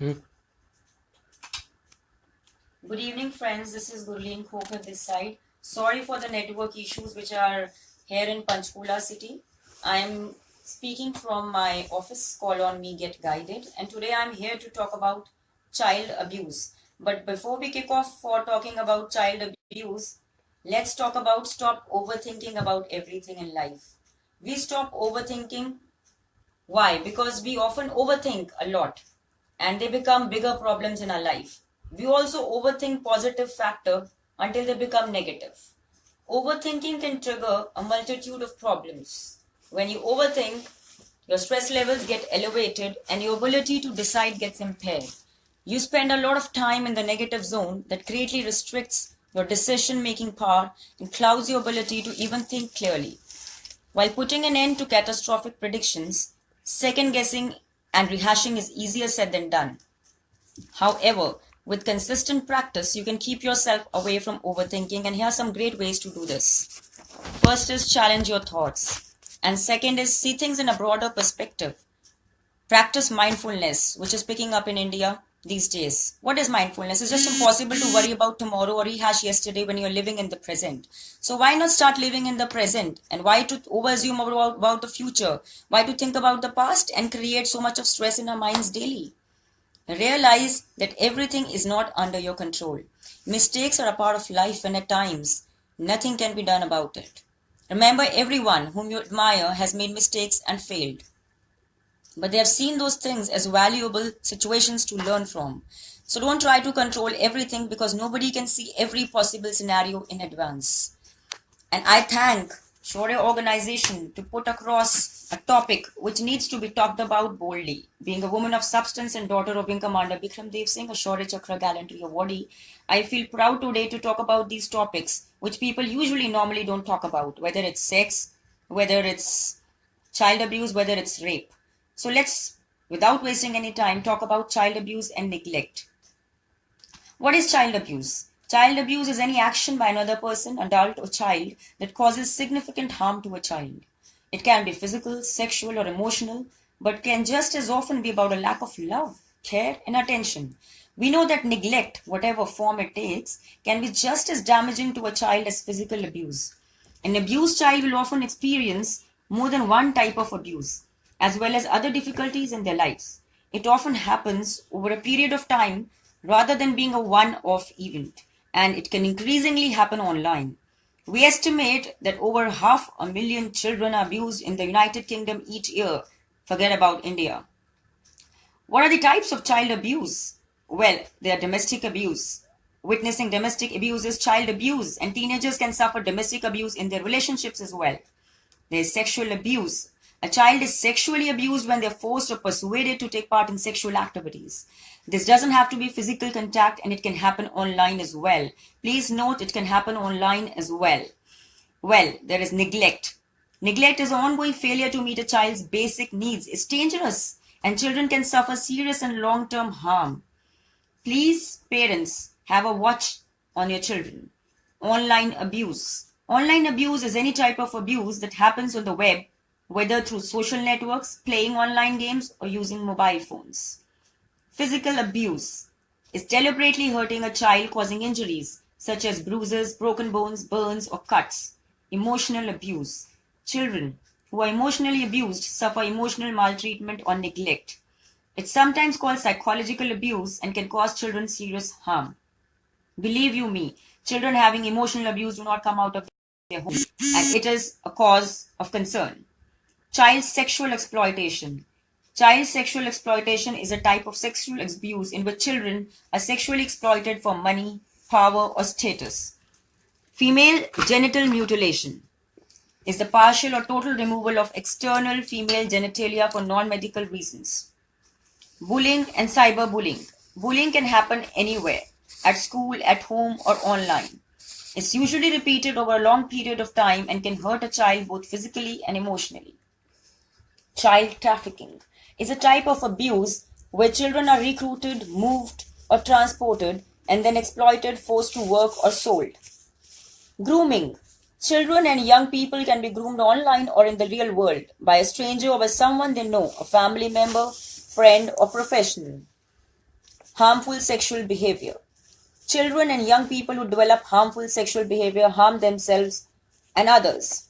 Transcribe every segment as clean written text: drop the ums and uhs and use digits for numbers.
Good evening, friends. This is Gurleeen Khokhar this side. Sorry for the network issues which are here in Panchkula city. I'm speaking from my office. Call on me, get guided. And today I'm here to talk about child abuse. But before we kick off for talking about child abuse, let's talk about stop overthinking about everything in life. We stop overthinking. Why? Because we often overthink a lot and they become bigger problems in our life. We also overthink positive factor until they become negative. Overthinking can trigger a multitude of problems. When you overthink, your stress levels get elevated and your ability to decide gets impaired. You spend a lot of time in the negative zone that greatly restricts your decision making power and clouds your ability to even think clearly. While putting an end to catastrophic predictions, second guessing and rehashing is easier said than done. However, with consistent practice, you can keep yourself away from overthinking, and here are some great ways to do this. First is challenge your thoughts, and second is see things in a broader perspective. Practice mindfulness, which is picking up in India these days. What is mindfulness? It's just impossible to worry about tomorrow or rehash yesterday when you're living in the present. So why not start living in the present? And why to overassume about the future? Why to think about the past and create so much of stress in our minds daily? Realize that everything is not under your control. Mistakes are a part of life and at times nothing can be done about it. Remember, everyone whom you admire has made mistakes and failed. But they have seen those things as valuable situations to learn from. So don't try to control everything because nobody can see every possible scenario in advance. And I thank Shaurya organization to put across a topic which needs to be talked about boldly. Being a woman of substance and daughter of Wing Commander Bikram Dev Singh, a Shaurya Chakra Gallantry Awardee, I feel proud today to talk about these topics which people usually normally don't talk about, whether it's sex, whether it's child abuse, whether it's rape. So let's, without wasting any time, talk about child abuse and neglect. What is child abuse? Child abuse is any action by another person, adult or child, that causes significant harm to a child. It can be physical, sexual, or emotional, but can just as often be about a lack of love, care, and attention. We know that neglect, whatever form it takes, can be just as damaging to a child as physical abuse. An abused child will often experience more than one type of abuse, as well as other difficulties in their lives. It often happens over a period of time rather than being a one-off event, and it can increasingly happen online. We estimate that over 500,000 children are abused in the United Kingdom each year. Forget about India. What are the types of child abuse? Well, they are domestic abuse. Witnessing domestic abuse is child abuse, and teenagers can suffer domestic abuse in their relationships as well. There is sexual abuse. A child is sexually abused when they're forced or persuaded to take part in sexual activities. This doesn't have to be physical contact and it can happen online as well. Please note it can happen online as well. Well, there is neglect. Neglect is ongoing failure to meet a child's basic needs. It's dangerous and children can suffer serious and long-term harm. Please, parents, have a watch on your children. Online abuse. Online abuse is any type of abuse that happens on the web, whether through social networks, playing online games, or using mobile phones. Physical abuse is deliberately hurting a child, causing injuries such as bruises, broken bones, burns, or cuts. Emotional abuse. Children who are emotionally abused suffer emotional maltreatment or neglect. It's sometimes called psychological abuse and can cause children serious harm. Believe you me, children having emotional abuse do not come out of their home, and it is a cause of concern. Child sexual exploitation. Child sexual exploitation is a type of sexual abuse in which children are sexually exploited for money, power, or status. Female genital mutilation is the partial or total removal of external female genitalia for non-medical reasons. Bullying and cyberbullying. Bullying can happen anywhere, at school, at home, or online. It's usually repeated over a long period of time and can hurt a child both physically and emotionally. Child trafficking is a type of abuse where children are recruited, moved, or transported and then exploited, forced to work, or sold. Grooming. Children and young people can be groomed online or in the real world by a stranger or by someone they know, a family member, friend, or professional. harmful sexual behavior. Children and young people who develop harmful sexual behavior harm themselves and others.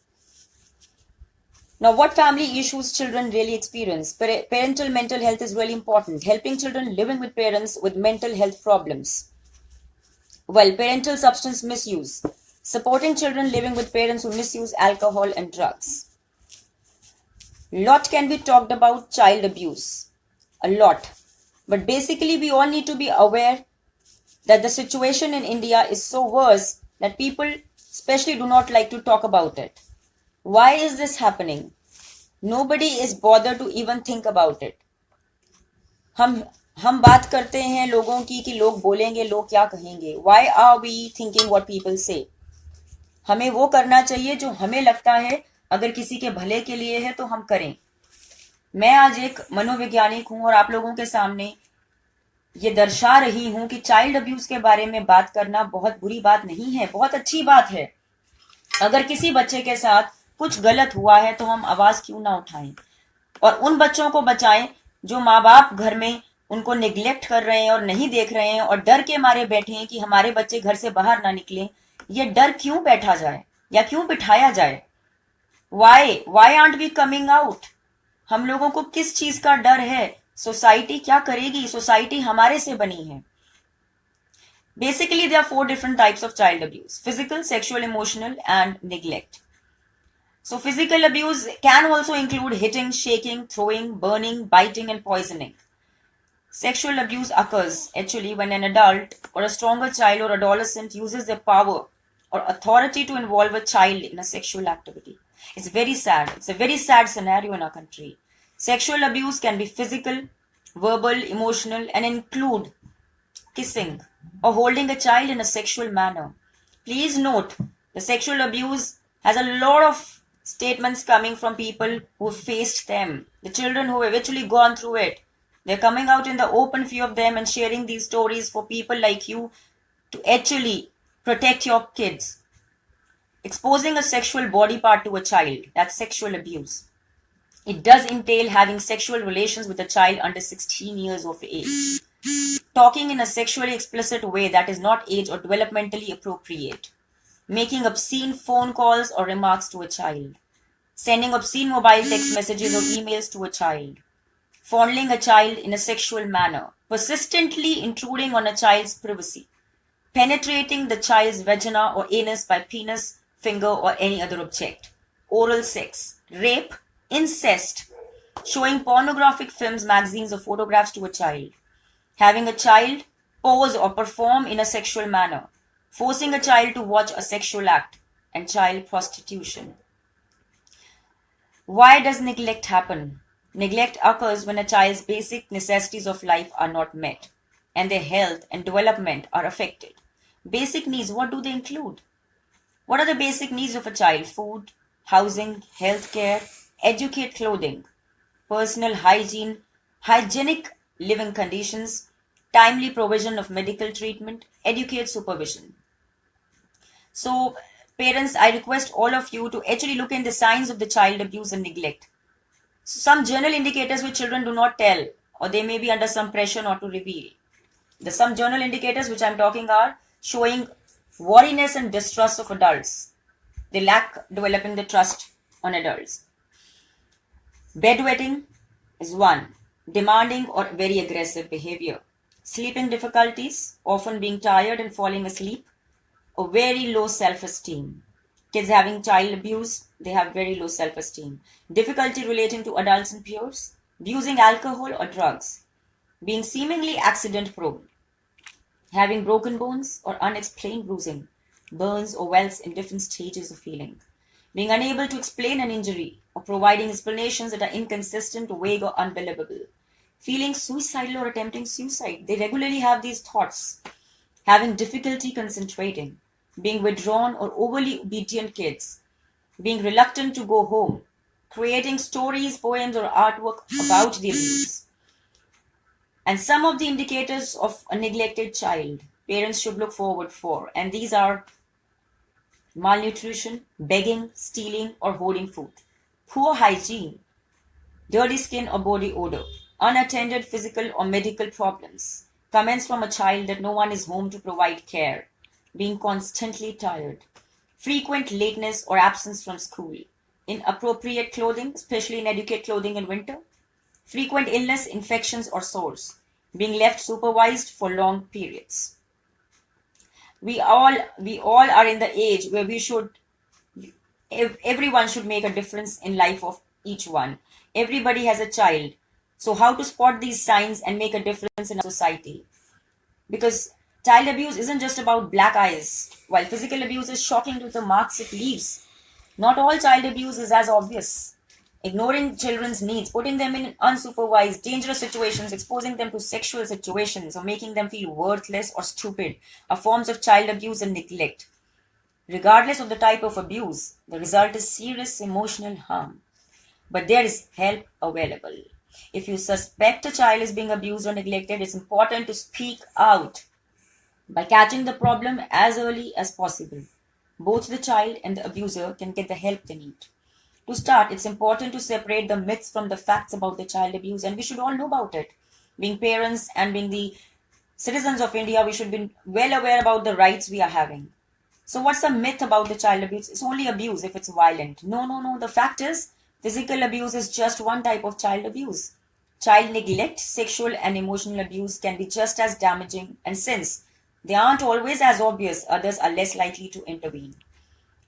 Now, what family issues children really experience? Parental mental health is really important. Helping children living with parents with mental health problems. Well, parental substance misuse. Supporting children living with parents who misuse alcohol and drugs. Lot can be talked about child abuse. A lot. But basically, we all need to be aware that the situation in India is so worse that people especially do not like to talk about it. Why is this happening? Nobody is bothered to even think about it. हम बात करते हैं लोगों की कि लोग बोलेंगे, लोग क्या कहेंगे. Why are we thinking what people say? हमें वो करना चाहिए जो हमें लगता है अगर किसी के भले के लिए है तो हम करें. मैं आज एक मनोवैज्ञानिक हूं और आप लोगों के सामने ये दर्शा रही हूं कि चाइल्ड अब्यूज के बारे में बात करना बहुत बुरी बात नहीं है, बहुत अच्छी बात है. अगर किसी बच्चे के साथ कुछ गलत हुआ है तो हम आवाज क्यों ना उठाएं और उन बच्चों को बचाएं जो माँ बाप घर में उनको निग्लेक्ट कर रहे हैं और नहीं देख रहे हैं और डर के मारे बैठे हैं कि हमारे बच्चे घर से बाहर ना निकलें. ये डर क्यों बैठा जाए या क्यों बिठाया जाए? Why aren't we coming out? हम लोगों को किस चीज का डर है? सोसाइटी क्या करेगी? सोसाइटी हमारे से बनी है. Basically, there are 4 different types of child abuse: physical, sexual, emotional, and neglect. So, physical abuse can also include hitting, shaking, throwing, burning, biting, and poisoning. Sexual abuse occurs actually when an adult or a stronger child or adolescent uses their power or authority to involve a child in a sexual activity. It's very sad. It's a very sad scenario in our country. Sexual abuse can be physical, verbal, emotional, and include kissing or holding a child in a sexual manner. Please note, the sexual abuse has a lot of statements coming from people who have faced them. The children who have actually gone through it. They're coming out in the open, few of them, and sharing these stories for people like you to actually protect your kids. Exposing a sexual body part to a child, that's sexual abuse. It does entail having sexual relations with a child under 16 years of age. Talking in a sexually explicit way that is not age or developmentally appropriate. Making obscene phone calls or remarks to a child. Sending obscene mobile text messages or emails to a child. Fondling a child in a sexual manner. Persistently intruding on a child's privacy. Penetrating the child's vagina or anus by penis, finger, or any other object. Oral sex. Rape. Incest. Showing pornographic films, magazines, or photographs to a child. Having a child pose or perform in a sexual manner. Forcing a child to watch a sexual act. And child prostitution. Why does neglect happen? Neglect occurs when a child's basic necessities of life are not met and their health and development are affected. Basic needs, what do they include? What are the basic needs of a child? Food, housing, health care, educate, clothing, personal hygiene, hygienic living conditions, timely provision of medical treatment, educate, supervision. So, parents, I request all of you to actually look in the signs of the child abuse and neglect. Some journal indicators which children do not tell, or they may be under some pressure not to reveal. Some journal indicators which I'm talking are showing wariness and distrust of adults. They lack developing the trust on adults. Bedwetting is one. Demanding or very aggressive behavior. Sleeping difficulties, often being tired and falling asleep. Or very low self-esteem. Kids having child abuse, they have very low self-esteem. Difficulty relating to adults and peers. Using alcohol or drugs. Being seemingly accident-prone. Having broken bones or unexplained bruising. Burns or welts in different stages of healing. Being unable to explain an injury or providing explanations that are inconsistent, vague, or unbelievable. Feeling suicidal or attempting suicide. They regularly have these thoughts. Having difficulty concentrating. Being withdrawn or overly obedient kids. Being reluctant to go home. Creating stories, poems, or artwork about the abuse. And some of the indicators of a neglected child parents should look forward for. And these are malnutrition, begging, stealing, or hoarding food. Poor hygiene, dirty skin or body odor, unattended physical or medical problems, Comments from a child that no one is home to provide care, being constantly tired, frequent lateness or absence from school, inappropriate clothing, especially inadequate clothing in winter, frequent illness, infections, or sores, being left supervised for long periods. We all are in the age where everyone should make a difference in life of each one. Everybody has a child. So how to spot these signs and make a difference in our society? Because child abuse isn't just about black eyes. While physical abuse is shocking to the marks it leaves, not all child abuse is as obvious. Ignoring children's needs, putting them in unsupervised, dangerous situations, exposing them to sexual situations, or making them feel worthless or stupid are forms of child abuse and neglect. Regardless of the type of abuse, the result is serious emotional harm. But there is help available. If you suspect a child is being abused or neglected, it's important to speak out by catching the problem as early as possible. Both the child and the abuser can get the help they need. To start, it's important to separate the myths from the facts about the child abuse, and we should all know about it. Being parents and being the citizens of India, we should be well aware about the rights we are having. So, what's the myth about the child abuse? It's only abuse if it's violent. No, no, no. The fact is, physical abuse is just one type of child abuse. Child neglect, sexual and emotional abuse can be just as damaging, and since they aren't always as obvious, others are less likely to intervene.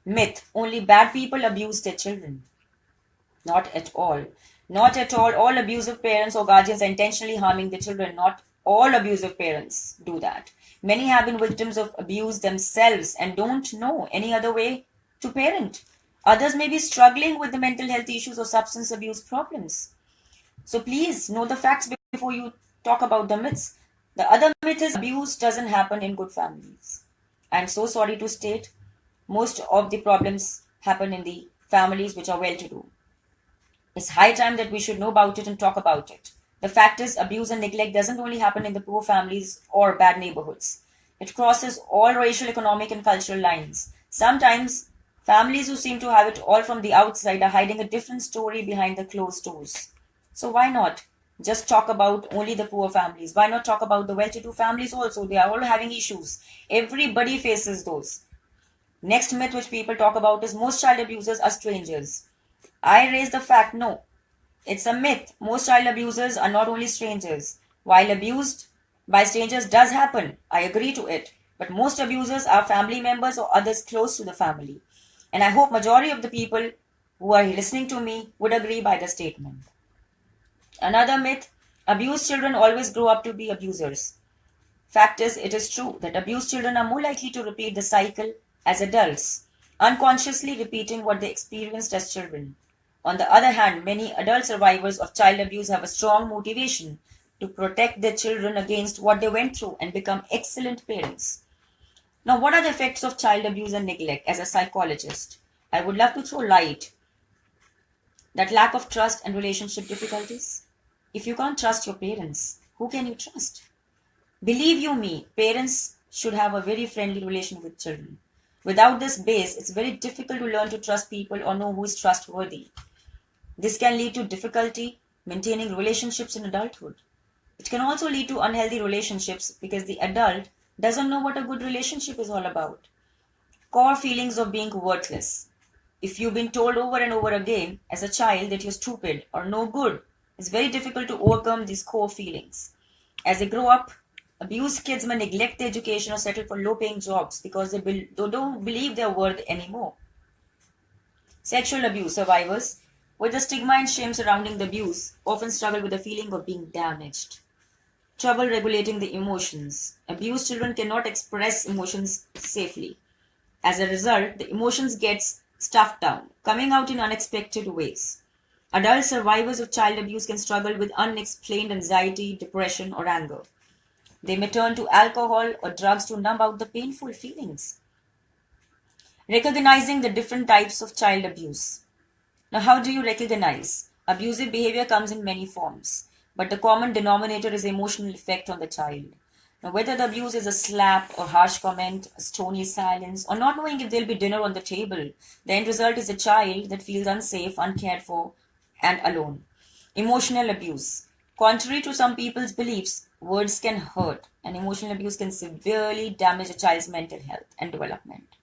Myth: only bad people abuse their children. Not at all. Not at all. All abusive parents or guardians are intentionally harming their children. Not all abusive parents do that. Many have been victims of abuse themselves and don't know any other way to parent. Others may be struggling with the mental health issues or substance abuse problems. So please know the facts before you talk about the myths. The other myth is abuse doesn't happen in good families. I'm so sorry to state, most of the problems happen in the families which are well to do. It's high time that we should know about it and talk about it. The fact is, abuse and neglect doesn't only happen in the poor families or bad neighborhoods. It crosses all racial, economic, and cultural lines. Sometimes, families who seem to have it all from the outside are hiding a different story behind the closed doors. So why not just talk about only the poor families? Why not talk about the well-to-do families also? They are all having issues. Everybody faces those. Next myth which people talk about is most child abusers are strangers. I raise the fact, no, it's a myth. Most child abusers are not only strangers. While abused by strangers does happen, I agree to it. But most abusers are family members or others close to the family. And I hope majority of the people who are listening to me would agree by the statement. Another myth: abused children always grow up to be abusers. Fact is, it is true that abused children are more likely to repeat the cycle as adults, unconsciously repeating what they experienced as children. On the other hand, many adult survivors of child abuse have a strong motivation to protect their children against what they went through and become excellent parents. Now, what are the effects of child abuse and neglect? As a psychologist, I would love to throw light that lack of trust and relationship difficulties. If you can't trust your parents, who can you trust? Believe you me, parents should have a very friendly relation with children. Without this base, it's very difficult to learn to trust people or know who is trustworthy. This can lead to difficulty maintaining relationships in adulthood. It can also lead to unhealthy relationships because the adult doesn't know what a good relationship is all about. Core feelings of being worthless. If you've been told over and over again as a child that you're stupid or no good, it's very difficult to overcome these core feelings. As they grow up, abused kids may neglect their education or settle for low-paying jobs because they don't believe their worth anymore. Sexual abuse survivors, with the stigma and shame surrounding the abuse, often struggle with the feeling of being damaged. Trouble regulating the emotions. Abused children cannot express emotions safely. As a result, the emotions get stuffed down, coming out in unexpected ways. Adult survivors of child abuse can struggle with unexplained anxiety, depression, or anger. They may turn to alcohol or drugs to numb out the painful feelings. Recognizing the different types of child abuse. Now, how do you recognize? Abusive behavior comes in many forms, but the common denominator is emotional effect on the child. Now, whether the abuse is a slap, a harsh comment, a stony silence, or not knowing if there'll be dinner on the table, the end result is a child that feels unsafe, uncared for, and alone. Emotional abuse. Contrary to some people's beliefs, Words can hurt, and emotional abuse can severely damage a child's mental health and development.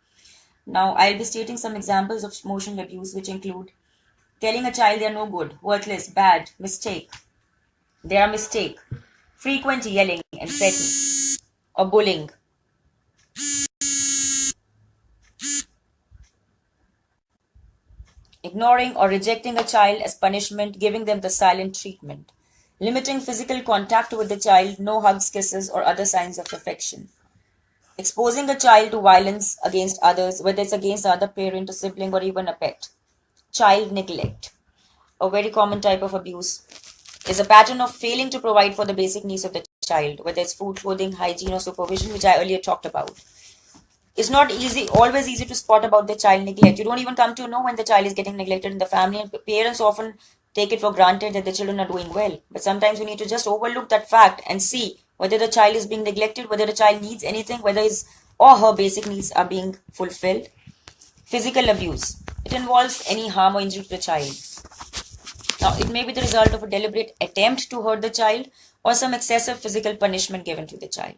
Now, I'll be stating some examples of emotional abuse, which include telling a child they are no good, worthless, bad, mistake. They are mistake. Frequent yelling and threatening, or bullying. Ignoring or rejecting a child as punishment, giving them the silent treatment. Limiting physical contact with the child, no hugs, kisses, or other signs of affection. Exposing a child to violence against others, whether it's against the other parent, a sibling, or even a pet. Child neglect. A very common type of abuse is a pattern of failing to provide for the basic needs of the child, whether it's food, clothing, hygiene, or supervision, which I earlier talked about. It's not always easy to spot about the child neglect. You don't even come to know when the child is getting neglected in the family, and parents often take it for granted that the children are doing well. But sometimes we need to just overlook that fact and see whether the child is being neglected, whether the child needs anything, whether his or her basic needs are being fulfilled. Physical abuse. It involves any harm or injury to the child. Now, it may be the result of a deliberate attempt to hurt the child or some excessive physical punishment given to the child.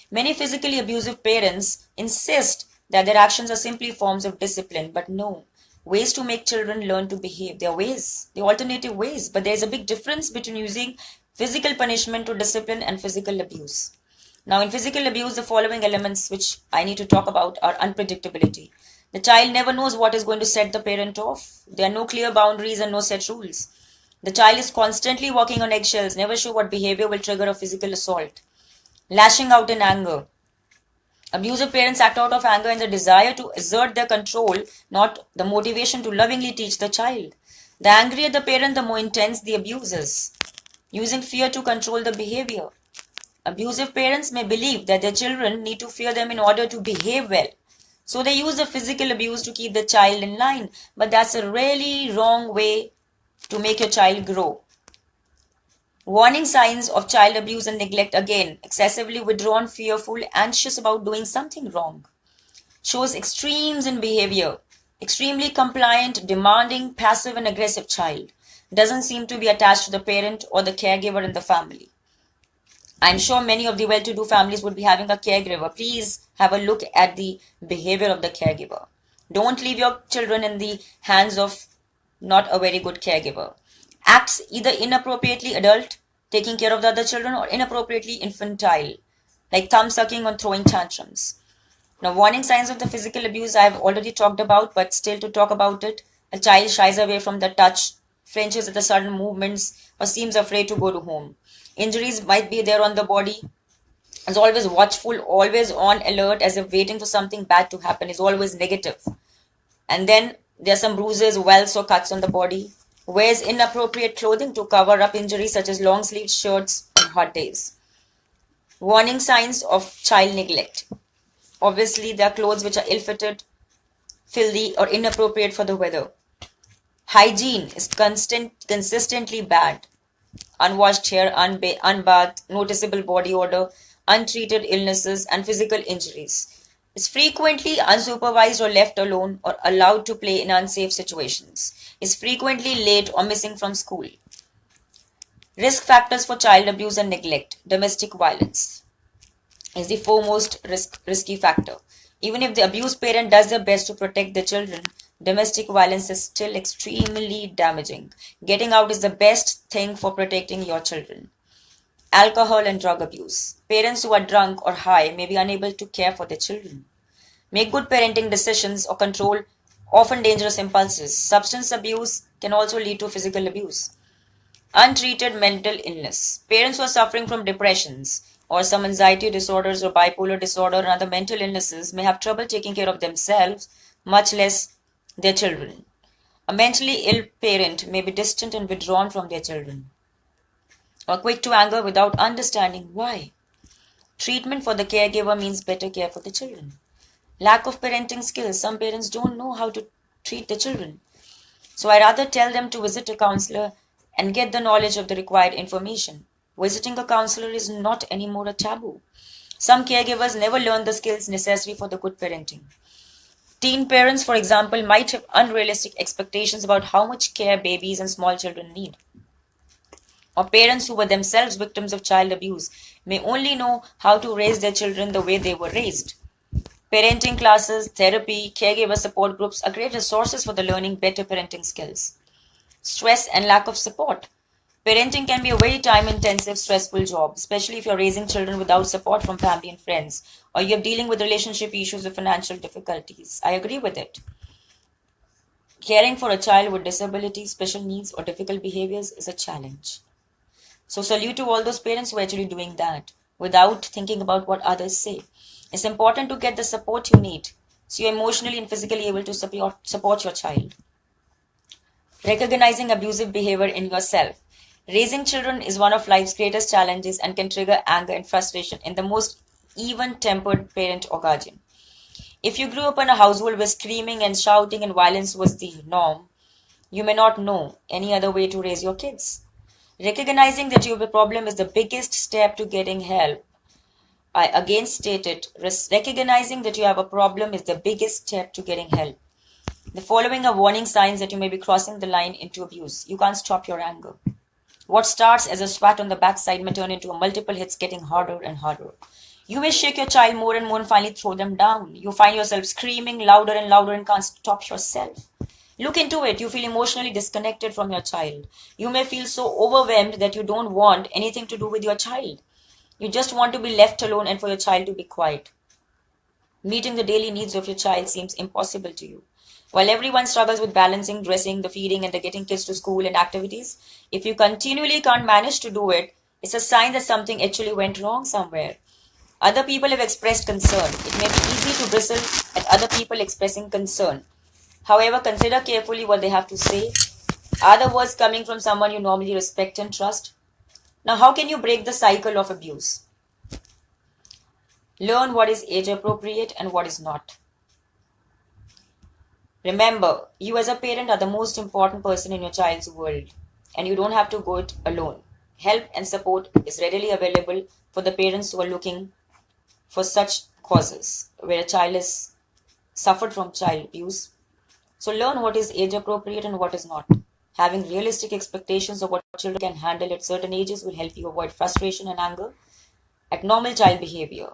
Many physically abusive parents insist that their actions are simply forms of discipline, but no. Ways to make children learn to behave. There are ways, the alternative ways, but there is a big difference between using physical punishment to discipline and physical abuse. Now, in physical abuse, the following elements which I need to talk about are unpredictability. The child never knows what is going to set the parent off. There are no clear boundaries and no set rules. The child is constantly walking on eggshells, never sure what behavior will trigger a physical assault. Lashing out in anger. Abusive parents act out of anger and the desire to assert their control, not the motivation to lovingly teach the child. The angrier the parent, the more intense the abuse is. Using fear to control the behavior. Abusive parents may believe that their children need to fear them in order to behave well. So they use the physical abuse to keep the child in line. But that's a really wrong way to make your child grow. Warning signs of child abuse and neglect again. Excessively withdrawn, fearful, anxious about doing something wrong. Shows extremes in behavior. Extremely compliant, demanding, passive and aggressive child. Doesn't seem to be attached to the parent or the caregiver in the family. I'm sure many of the well-to-do families would be having a caregiver. Please have a look at the behavior of the caregiver. Don't leave your children in the hands of not a very good caregiver. Acts either inappropriately adult, taking care of the other children, or inappropriately infantile, like thumb sucking or throwing tantrums. Now, warning signs of the physical abuse I have already talked about, but still to talk about it. A child shies away from the touch, flinches at the sudden movements, or seems afraid to go to home. Injuries might be there on the body. Is always watchful, always on alert, as if waiting for something bad to happen. Is always negative. And then there are some bruises, welts, or cuts on the body. Wears inappropriate clothing to cover up injuries such as long sleeved shirts on hot days. Warning signs of child neglect. Obviously, there are clothes which are ill-fitted, filthy, or inappropriate for the weather. Hygiene is consistently bad. Unwashed hair, unbathed, noticeable body odor, untreated illnesses, and physical injuries. Is frequently unsupervised or left alone or allowed to play in unsafe situations. Is frequently late or missing from school. Risk factors for child abuse and neglect. Domestic violence is the foremost risky factor. Even if the abused parent does their best to protect their children, domestic violence is still extremely damaging. Getting out is the best thing for protecting your children. Alcohol and drug abuse. Parents who are drunk or high may be unable to care for their children. Make good parenting decisions or control often dangerous impulses. Substance abuse can also lead to physical abuse. Untreated mental illness. Parents who are suffering from depressions or some anxiety disorders or bipolar disorder and other mental illnesses may have trouble taking care of themselves, much less their children. A mentally ill parent may be distant and withdrawn from their children, or quick to anger without understanding why. Treatment for the caregiver means better care for the children. Lack of parenting skills. Some parents don't know how to treat the children. So I rather tell them to visit a counselor and get the knowledge of the required information. Visiting a counselor is not anymore a taboo. Some caregivers never learn the skills necessary for the good parenting. Teen parents, for example, might have unrealistic expectations about how much care babies and small children need. or parents who were themselves victims of child abuse may only know how to raise their children the way they were raised. Parenting classes, therapy, caregiver support groups are great resources for the learning better parenting skills. Stress and lack of support. Parenting can be a very time intensive, stressful job, especially if you're raising children without support from family and friends, or you're dealing with relationship issues or financial difficulties. I agree with it. Caring for a child with disabilities, special needs, or difficult behaviors is a challenge. So, salute to all those parents who are actually doing that without thinking about what others say. It's important to get the support you need so you're emotionally and physically able to support your child. Recognizing abusive behavior in yourself. Raising children is one of life's greatest challenges and can trigger anger and frustration in the most even tempered parent or guardian. If you grew up in a household where screaming and shouting and violence was the norm, you may not know any other way to raise your kids. Recognizing that you have a problem is the biggest step to getting help. I again state it, recognizing that you have a problem is the biggest step to getting help. The following are warning signs that you may be crossing the line into abuse. You can't stop your anger. What starts as a swat on the backside may turn into a multiple hits getting harder and harder. You may shake your child more and more and finally throw them down. You find yourself screaming louder and louder and can't stop yourself. Look into it. You feel emotionally disconnected from your child. You may feel so overwhelmed that you don't want anything to do with your child. You just want to be left alone and for your child to be quiet. Meeting the daily needs of your child seems impossible to you. While everyone struggles with balancing, dressing, the feeding, and the getting kids to school and activities, if you continually can't manage to do it, it's a sign that something actually went wrong somewhere. Other people have expressed concern. It may be easy to bristle at other people expressing concern. However, consider carefully what they have to say. Are the words coming from someone you normally respect and trust? Now, how can you break the cycle of abuse? Learn what is age appropriate and what is not. Remember, you as a parent are the most important person in your child's world, and you don't have to go it alone. Help and support is readily available for the parents who are looking for such causes where a child has suffered from child abuse. So learn what is age appropriate and what is not. Having realistic expectations of what children can handle at certain ages will help you avoid frustration and anger at normal child behavior.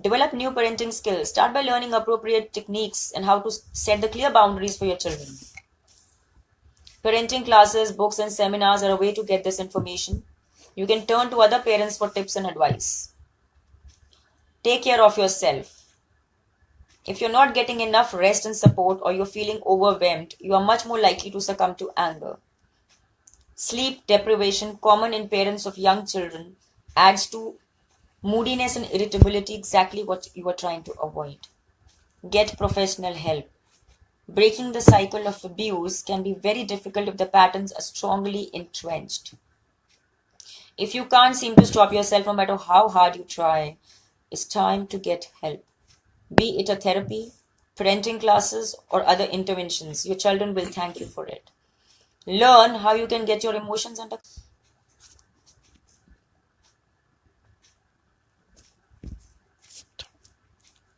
Develop new parenting skills. Start by learning appropriate techniques and how to set the clear boundaries for your children. Parenting classes, books, and seminars are a way to get this information. You can turn to other parents for tips and advice. Take care of yourself. If you're not getting enough rest and support or you're feeling overwhelmed, you are much more likely to succumb to anger. Sleep deprivation, common in parents of young children, adds to moodiness and irritability, exactly what you are trying to avoid. Get professional help. Breaking the cycle of abuse can be very difficult if the patterns are strongly entrenched. If you can't seem to stop yourself no matter how hard you try, it's time to get help. Be it a therapy, parenting classes, or other interventions, your children will thank you for it. Learn how you can get your emotions under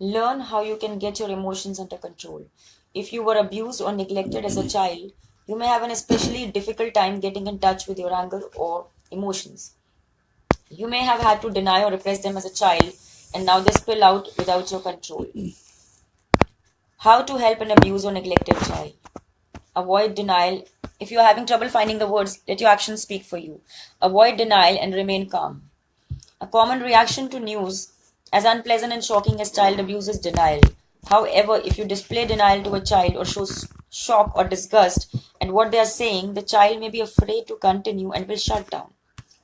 Learn how you can get your emotions under control. If you were abused or neglected as a child, you may have an especially difficult time getting in touch with your anger or emotions. You may have had to deny or repress them as a child, and now they spill out without your control. How to help an abused or neglected child? Avoid denial. If you are having trouble finding the words, let your actions speak for you. Avoid denial and remain calm. A common reaction to news as unpleasant and shocking as child abuse is denial. However, if you display denial to a child or show shock or disgust at what they are saying, the child may be afraid to continue and will shut down.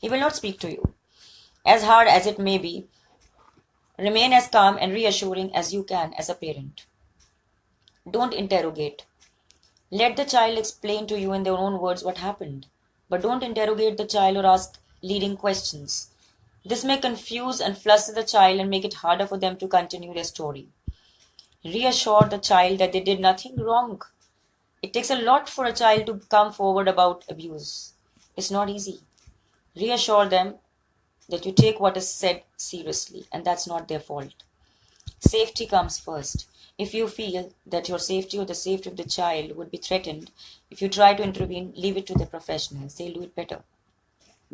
He will not speak to you. As hard as it may be, remain as calm and reassuring as you can as a parent. Don't interrogate. Let the child explain to you in their own words what happened, but don't interrogate the child or ask leading questions. This may confuse and fluster the child and make it harder for them to continue their story. Reassure the child that they did nothing wrong. It takes a lot for a child to come forward about abuse. It's not easy. Reassure them that you take what is said seriously and that's not their fault. Safety comes first. If you feel that your safety or the safety of the child would be threatened, if you try to intervene, leave it to the professionals. They'll do it better.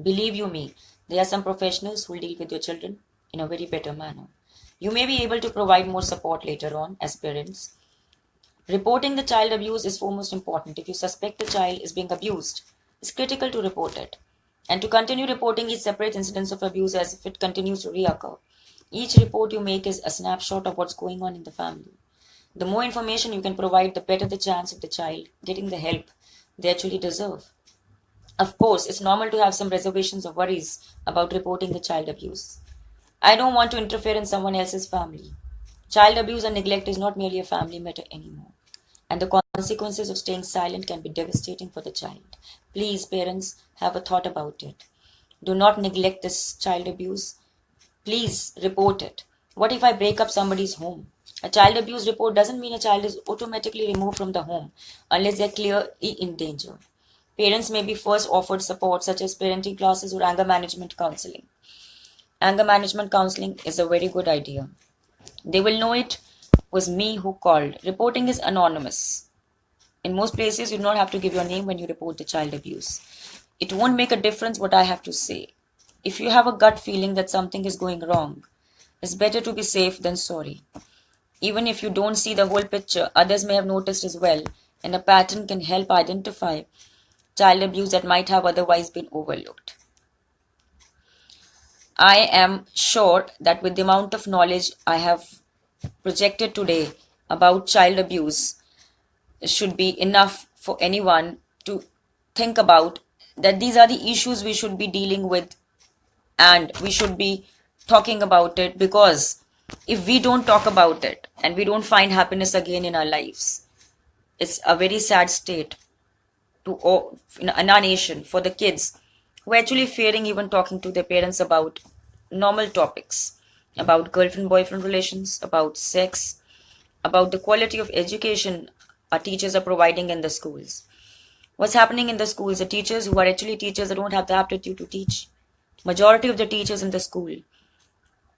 Believe you me, there are some professionals who will deal with your children in a very better manner. You may be able to provide more support later on as parents. Reporting the child abuse is foremost important. If you suspect the child is being abused, it's critical to report it and to continue reporting each separate incidents of abuse as if it continues to reoccur. Each report you make is a snapshot of what's going on in the family. The more information you can provide, the better the chance of the child getting the help they actually deserve. Of course, it's normal to have some reservations or worries about reporting the child abuse. I don't want to interfere in someone else's family. Child abuse and neglect is not merely a family matter anymore, and the consequences of staying silent can be devastating for the child. Please, parents, have a thought about it. Do not neglect this child abuse. Please report it. What if I break up somebody's home? A child abuse report doesn't mean a child is automatically removed from the home unless they're clearly in danger. Parents may be first offered support such as parenting classes or anger management counseling. Anger management counseling is a very good idea. They will know it was me who called. Reporting is anonymous. In most places, you do not have to give your name when you report the child abuse. It won't make a difference what I have to say. If you have a gut feeling that something is going wrong, it's better to be safe than sorry. Even if you don't see the whole picture, others may have noticed as well, and a pattern can help identify child abuse that might have otherwise been overlooked. I am sure that with the amount of knowledge I have projected today about child abuse, it should be enough for anyone to think about that these are the issues we should be dealing with and we should be talking about it, because if we don't talk about it and we don't find happiness again in our lives, it's a very sad state in our nation for the kids who are actually fearing even talking to their parents about normal topics, about girlfriend boyfriend relations, about sex, about the quality of education our teachers are providing in the schools. What's happening in the schools? The teachers who are actually teachers, they don't have the aptitude to teach. Majority of the teachers in the school,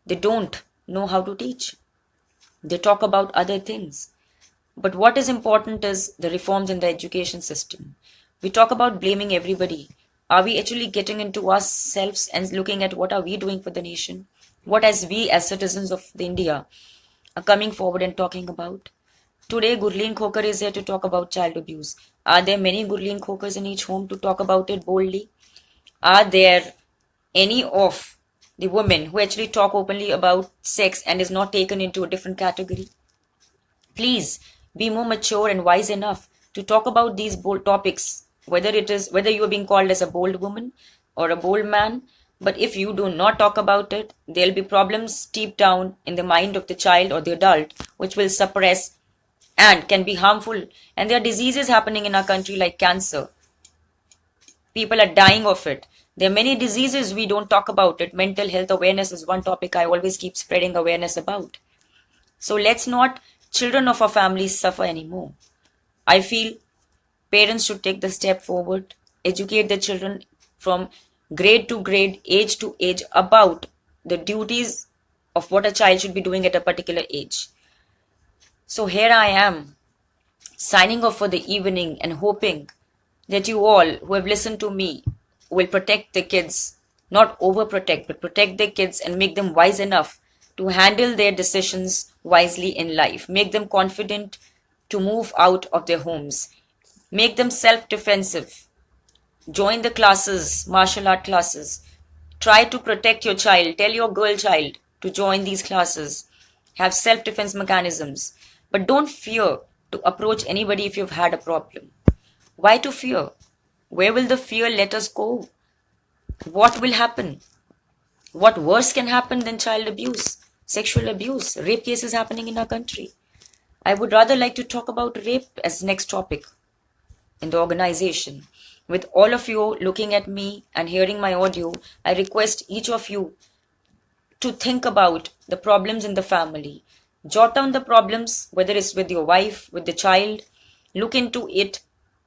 they don't know how to teach. They talk about other things. But what is important is the reforms in the education system. We talk about blaming everybody. Are we actually getting into ourselves and looking at what are we doing for the nation? What as we as citizens of India are coming forward and talking about? Today, Gurleeen Khokhar is here to talk about child abuse. Are there many Gurleeen Khokhars in each home to talk about it boldly? Are there any of the women who actually talk openly about sex and is not taken into a different category? Please be more mature and wise enough to talk about these bold topics, whether you are being called as a bold woman or a bold man. But if you do not talk about it, there'll be problems deep down in the mind of the child or the adult which will suppress and can be harmful. And there are diseases happening in our country like cancer. People are dying of it. There are many diseases we don't talk about it. Mental health awareness is one topic I always keep spreading awareness about. So let's not children of our families suffer anymore. I feel parents should take the step forward, educate their children from grade to grade, age to age about the duties of what a child should be doing at a particular age. So here I am, signing off for the evening and hoping that you all who have listened to me will protect the kids, not overprotect, but protect their kids and make them wise enough to handle their decisions wisely in life. Make them confident to move out of their homes. Make them self-defensive. Join the classes, martial art classes. Try to protect your child. Tell your girl child to join these classes. Have self-defense mechanisms. But don't fear to approach anybody if you've had a problem. Why to fear? Where will the fear let us go? What will happen? What worse can happen than child abuse, sexual abuse, rape cases happening in our country? I would rather like to talk about rape as next topic in the organization. With all of you looking at me and hearing my audio, I request each of you to think about the problems in the family. Jot down the problems, whether it's with your wife, with the child. Look into it,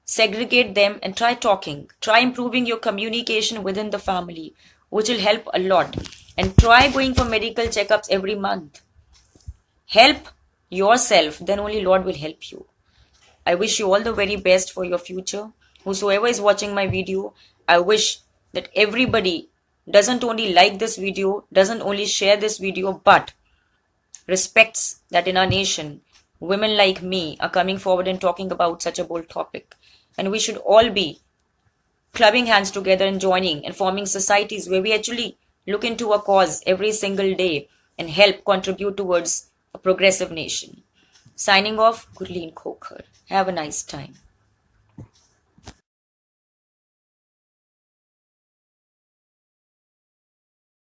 segregate them and try talking. Try improving your communication within the family, which will help a lot. And try going for medical checkups every month. Help yourself, then only Lord will help you. I wish you all the very best for your future. Whosoever is watching my video, I wish that everybody doesn't only like this video, doesn't only share this video, but respects that in our nation, women like me are coming forward and talking about such a bold topic. And we should all be clubbing hands together and joining and forming societies where we actually look into a cause every single day and help contribute towards a progressive nation. Signing off, Gurleeen Khokhar. Have a nice time.